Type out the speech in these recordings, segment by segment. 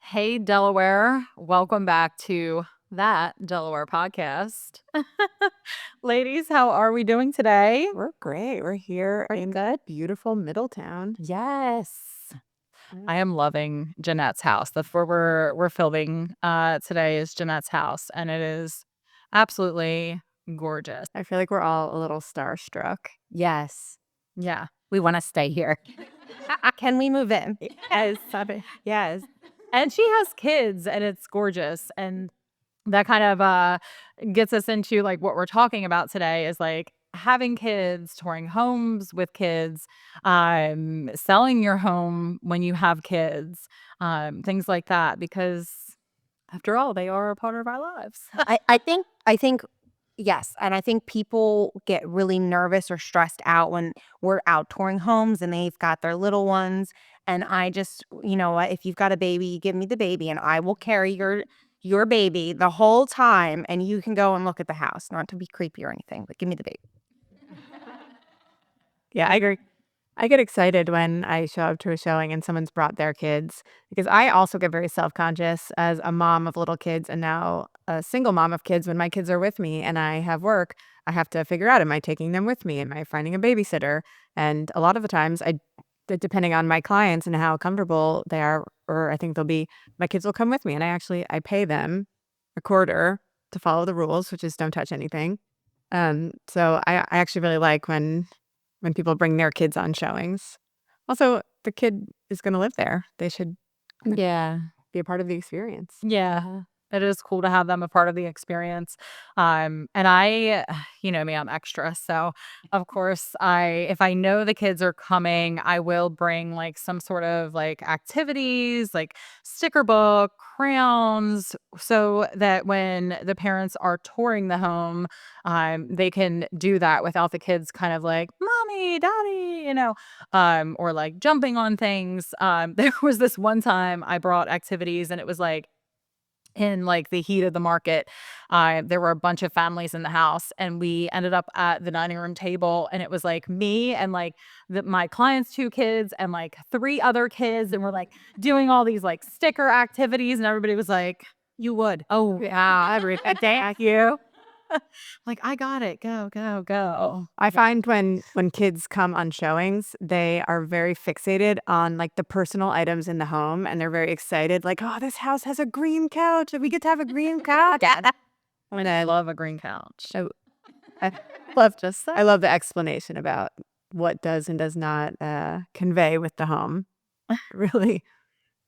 Hey, Delaware. Welcome back to That Delaware Podcast. Ladies, how are we doing today? We're great. We're here in Good. beautiful Middletown. Yes. I am loving Jeanette's house. That's where we're filming today is Jeanette's house, and it is absolutely gorgeous. I feel like we're all a little starstruck. Yes. Yeah. We want to stay here. Can we move in? Yes, yes. And she has kids, and it's gorgeous. And that kind of gets us into like what we're talking about today is like having kids, touring homes with kids, selling your home when you have kids, things like that, because after all, they are a part of our lives. I think yes, and I think people get really nervous or stressed out when we're out touring homes and they've got their little ones. And I just, you know what, if you've got a baby, give me the baby and I will carry your baby the whole time and you can go and look at the house. Not to be creepy or anything, but give me the baby. Yeah, I agree. I get excited when I show up to a showing and someone's brought their kids because I also get very self-conscious as a mom of little kids and now a single mom of kids. When my kids are with me and I have work, I have to figure out, am I taking them with me? Am I finding a babysitter? And a lot of the times depending on my clients and how comfortable they are, or I think they'll be, my kids will come with me and I pay them a quarter to follow the rules, which is don't touch anything. So I actually really like when people bring their kids on showings. Also, the kid is going to live there. They should Yeah. be a part of the experience. Yeah. It is cool to have them a part of the experience. And I, you know me, I'm extra. So of course if I know the kids are coming, I will bring like some sort of like activities, like sticker book, crayons, so that when the parents are touring the home, they can do that without the kids kind of like, mommy, daddy, or like jumping on things. There was this one time I brought activities and it was like, in like the heat of the market, there were a bunch of families in the house and we ended up at the dining room table and it was like me and like my client's two kids and like three other kids and we're like doing all these like sticker activities and everybody was like, You would. oh Yeah, thank you. like I got it, go go go. I find when kids come on showings, they are very fixated on like the personal items in the home, and they're very excited. Like, oh, this house has a green couch, and we get to have a green couch. Yeah. And I love a green couch. So I love I love the explanation about what does and does not convey with the home. Really,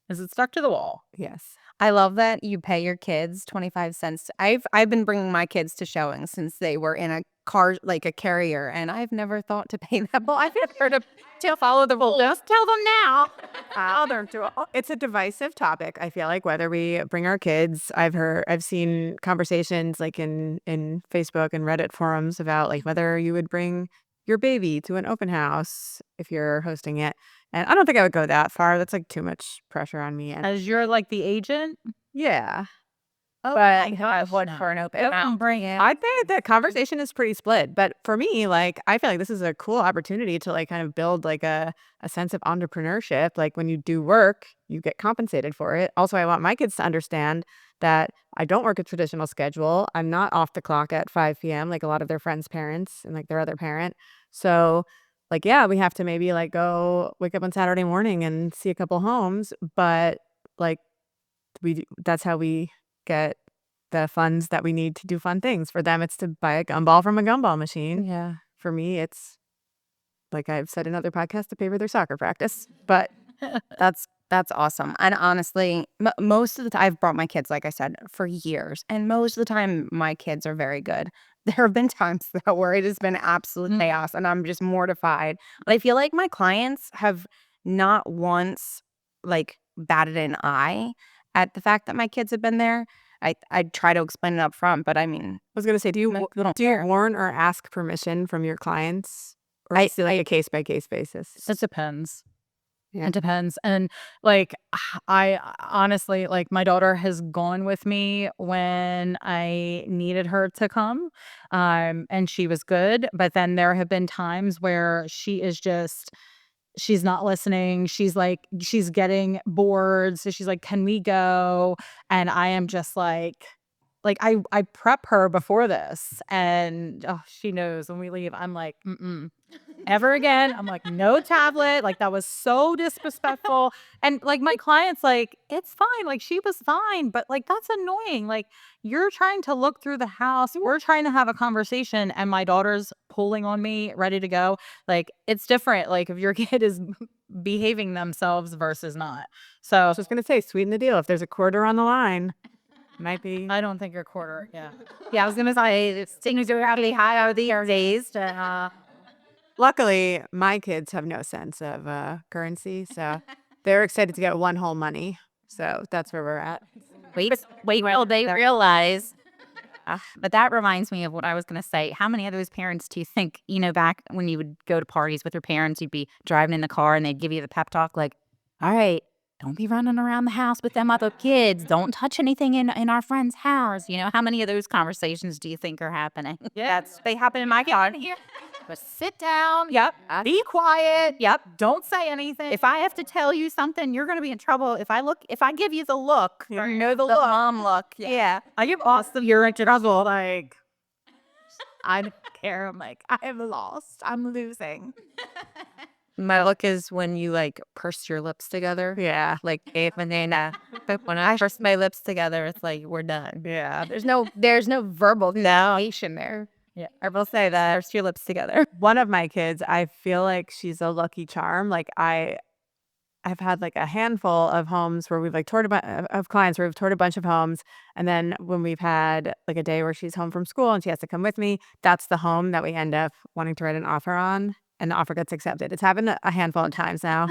Is it stuck to the wall? yes. I love that you pay your kids 25 cents. I've been bringing my kids to showings since they were in a car, like a carrier, and I've never thought to pay them. Well, I've never to follow the rules. Just tell them now. It's a divisive topic. I feel like whether we bring our kids, I've seen conversations like in Facebook and Reddit forums about like whether you would bring your baby to an open house if you're hosting it. And I don't think I would go that far. That's like too much pressure on me. And As you're like the agent? yeah, Oh, but I know I would for an open. Don't bring it. I'd say the conversation is pretty split. But for me, like I feel like this is a cool opportunity to like kind of build like a sense of entrepreneurship. Like when you do work, you get compensated for it. Also, I want my kids to understand that I don't work a traditional schedule. I'm not off the clock at 5 p.m. like a lot of their friends' parents and like their other parent. So like, yeah, we have to maybe like go wake up on Saturday morning and see a couple homes, but like that's how we get the funds that we need to do fun things. For them, it's to buy a gumball from a gumball machine. Yeah. For me, it's like I've said in other podcasts to pay for their soccer practice. But That's awesome. And honestly, most of the time, I've brought my kids, like I said, for years, and most of the time, my kids are very good. There have been times though where it has been absolute chaos, and I'm just mortified. But I feel like my clients have not once like batted an eye at the fact that my kids have been there. I try to explain it up front, but I mean, I was gonna say, do most you people don't do you care. warn or ask permission from your clients, or I- is it like a case by case basis? It depends. Yeah. It depends. And like, I honestly, like, my daughter has gone with me when I needed her to come. And she was good. But then there have been times where she is just she's not listening. She's getting bored. So she's like, can we go? And I am just I prep her before this, and she knows when we leave, I'm like, ever again. I'm like, no tablet. Like, that was so disrespectful. And like, my client's like, it's fine. Like, she was fine, but like, that's annoying. Like, you're trying to look through the house. We're trying to have a conversation, and my daughter's pulling on me, ready to go. Like, it's different. Like, if your kid is behaving themselves versus not. So I was just going to say, sweeten the deal. If there's a quarter on the line, might be. I don't think you're quarter. Yeah. Yeah, I was gonna say things are really high these days. Luckily, my kids have no sense of currency, so they're excited to get one whole money. So that's where we're at. Wait, well, they realize. But that reminds me of what I was going to say. How many of those parents do you think, back when you would go to parties with your parents, you'd be driving in the car and they'd give you the pep talk like, all right, don't be running around the house with them other kids. Don't touch anything in our friend's house. How many of those conversations do you think are happening? Yeah. They happen in my yard here. But sit down. Yep. Be quiet. Yep. Don't say anything. If I have to tell you something, you're going to be in trouble. If I give you the look, the the look. mom look. Yeah. I give Austin, you're in trouble. Like, I don't care. I'm like, I am lost. I'm losing. My look is when you like purse your lips together. Yeah. Like when I purse my lips together, it's like we're done. Yeah. There's no verbal communication there. Yeah. I will say that. Purse your lips together. One of my kids, I feel like she's a lucky charm. Like I've had like a handful of homes where we've like toured of clients where we've toured a bunch of homes, and then when we've had like a day where she's home from school and she has to come with me, that's the home that we end up wanting to write an offer on, and the offer gets accepted. It's happened a handful of times now.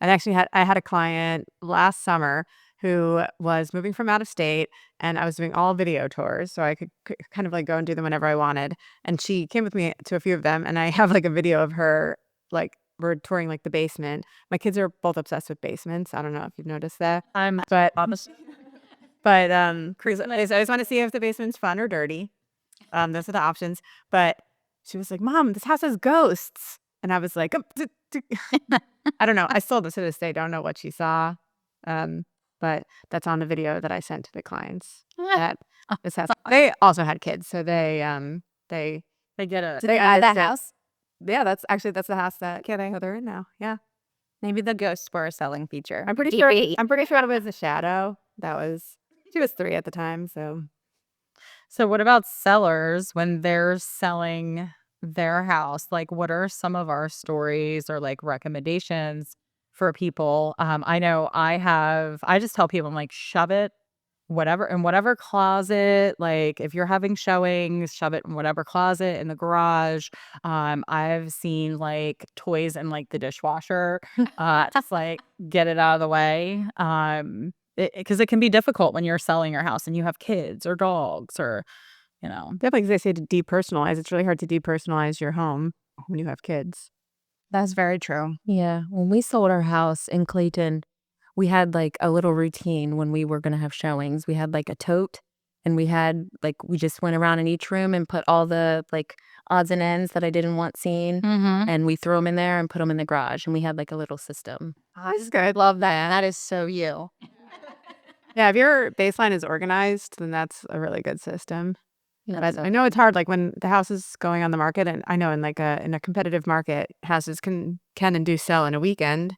And actually I had a client last summer who was moving from out of state, and I was doing all video tours, so I could kind of like go and do them whenever I wanted. And she came with me to a few of them, and I have like a video of her, like we're touring like the basement. My kids are both obsessed with basements. I don't know if you've noticed that. But Chris, I just want to see if the basement's fun or dirty. Those are the options. But she was like, "Mom, this house has ghosts," and I was like, I don't know. I still to this day don't know what she saw. But that's on the video that I sent to the clients. That this house. They also had kids, so they get it. they That house. Yeah, that's the house that they're in now. Yeah, Maybe the ghosts were a selling feature. I'm pretty sure it was a shadow. She was 3 at the time. So what about sellers when they're selling their house? Like, what are some of our stories or like recommendations for people? I know I just tell people, I'm like, shove it in whatever closet. Like, if you're having showings, shove it in whatever closet in the garage. I've seen like toys in like the dishwasher. Just like get it out of the way. Because it can be difficult when you're selling your house and you have kids or dogs or, Definitely, because they say to depersonalize. It's really hard to depersonalize your home when you have kids. That's very true. Yeah. When we sold our house in Clayton, we had like a little routine when we were going to have showings. We had like a tote, and we just went around in each room and put all the like odds and ends that I didn't want seen. Mm-hmm. And we threw them in there and put them in the garage. And we had like a little system. That's good. Love that. That is so you. Yeah, if your baseline is organized, then that's a really good system. But I know it's hard, like when the house is going on the market, and I know in a competitive market, houses can and do sell in a weekend.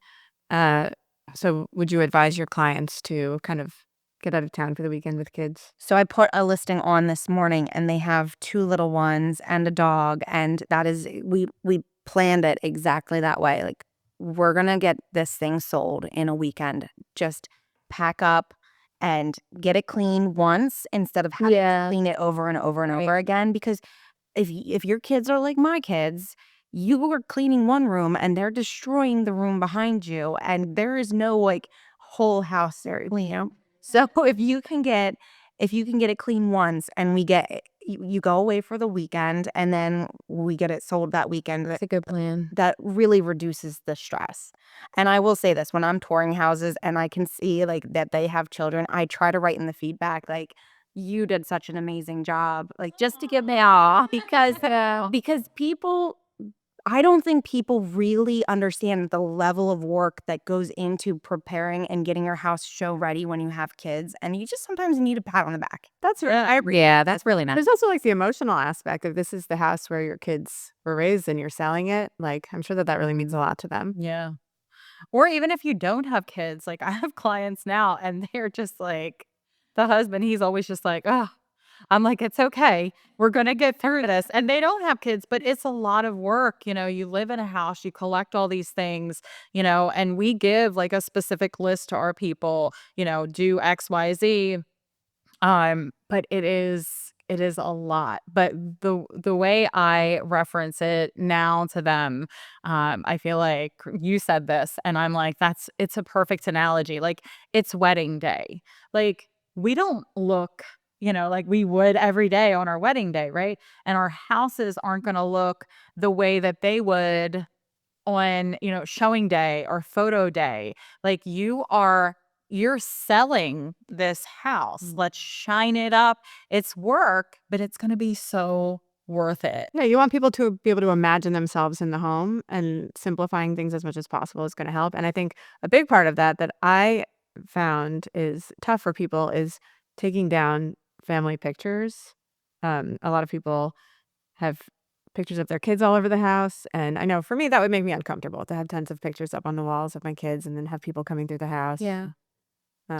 So would you advise your clients to kind of get out of town for the weekend with kids? So I put a listing on this morning, and they have 2 little ones and a dog, and that is we planned it exactly that way. Like, we're gonna get this thing sold in a weekend. Just pack up and get it clean once instead of having to clean it over and over and over again. Because if your kids are like my kids, you are cleaning one room and they're destroying the room behind you, and there is no like whole house there. So if you can get it clean once, and you go away for the weekend, and then we get it sold that weekend. That's a good plan. That really reduces the stress. And I will say this, when I'm touring houses and I can see like that they have children, I try to write in the feedback like, you did such an amazing job, like just to give me because people I don't think people really understand the level of work that goes into preparing and getting your house show ready when you have kids. And you just sometimes need a pat on the back. That's right. Yeah, that's really nice. There's also like the emotional aspect of this is the house where your kids were raised and you're selling it. Like, I'm sure that that really means a lot to them. Yeah. Or even if you don't have kids, like I have clients now and they're just like, the husband, he's always just like, oh, I'm like, it's okay. We're going to get through this. And they don't have kids, but it's a lot of work. You know, you live in a house, you collect all these things, you know, and we give like a specific list to our people, you know, do X, Y, Z. But it is a lot. But the way I reference it now to them, I feel like you said this, and I'm like, it's a perfect analogy. Like it's wedding day. Like we don't look, you know, like we would every day on our wedding day, right? And our houses aren't going to look the way that they would on, you know, showing day or photo day. Like you're selling this house. Let's shine it up. It's work, but it's going to be so worth it. Yeah, you want people to be able to imagine themselves in the home, and simplifying things as much as possible is going to help. And I think a big part of that I found is tough for people is taking down family pictures. A lot of people have pictures of their kids all over the house, and I know for me that would make me uncomfortable to have tons of pictures up on the walls of my kids and then have people coming through the house. Yeah.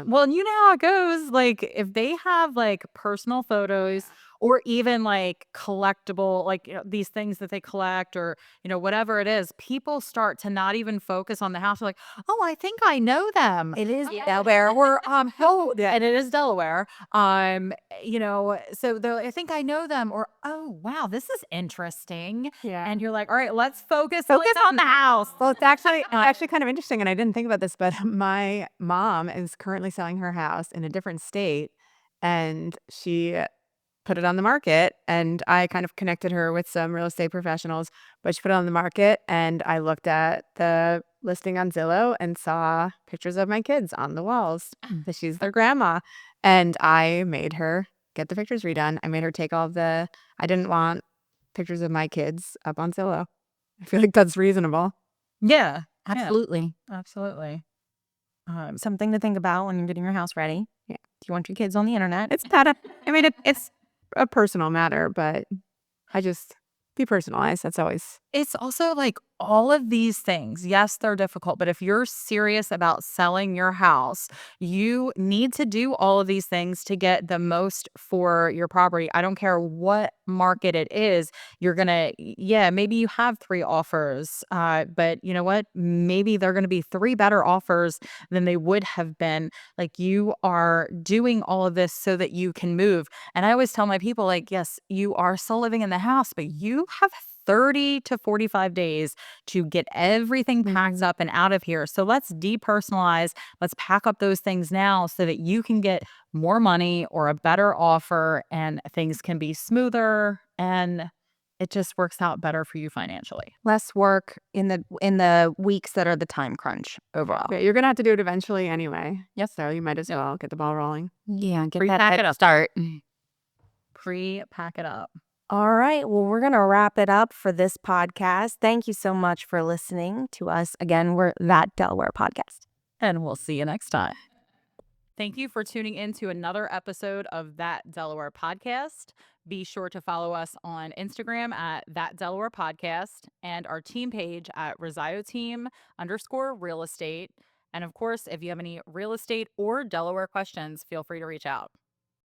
Well, and you know how it goes. Like, if they have like personal photos or even like collectible, like you know, these things that they collect or, you know, whatever it is, people start to not even focus on the house. They're like, oh, I think I know them. It is Delaware or oh yeah, and it is Delaware. You know, so they're like, I think I know them, or oh wow, this is interesting. Yeah. And you're like, all right, let's focus on the house. Well, it's actually kind of interesting, and I didn't think about this, but my mom is currently selling her house in a different state, and she put it on the market, and I kind of connected her with some real estate professionals, but she put it on the market, and I looked at the listing on Zillow and saw pictures of my kids on the walls that she's their grandma, and I made her get the pictures redone. I made her take I didn't want pictures of my kids up on Zillow. I feel like that's reasonable. Yeah, absolutely absolutely. something to think about when you're getting your house ready. Yeah. Do you want your kids on the internet? It's it's a personal matter, but I just be personalized. That's always It's also like all of these things. Yes, they're difficult, but if you're serious about selling your house, you need to do all of these things to get the most for your property. I don't care what market it is. You're going to, yeah, maybe you have 3 offers, but you know what? Maybe they're going to be 3 better offers than they would have been. Like you are doing all of this so that you can move. And I always tell my people, like, yes, you are still living in the house, but you have 30 to 45 days to get everything packed up and out of here. So let's depersonalize. Let's pack up those things now so that you can get more money or a better offer and things can be smoother and it just works out better for you financially. Less work in the weeks that are the time crunch overall. yeah, you're gonna have to do it eventually anyway. Yes, so you might as well get the ball rolling. Yeah, get Pre-pack that it head up. start. Pre-pack it up. All right. Well, we're going to wrap it up for this podcast. Thank you so much for listening to us. Again, we're That Delaware Podcast. And we'll see you next time. Thank you for tuning in to another episode of That Delaware Podcast. Be sure to follow us on Instagram at That Delaware Podcast and our team page at RosaioTeam_real estate. And of course, if you have any real estate or Delaware questions, feel free to reach out.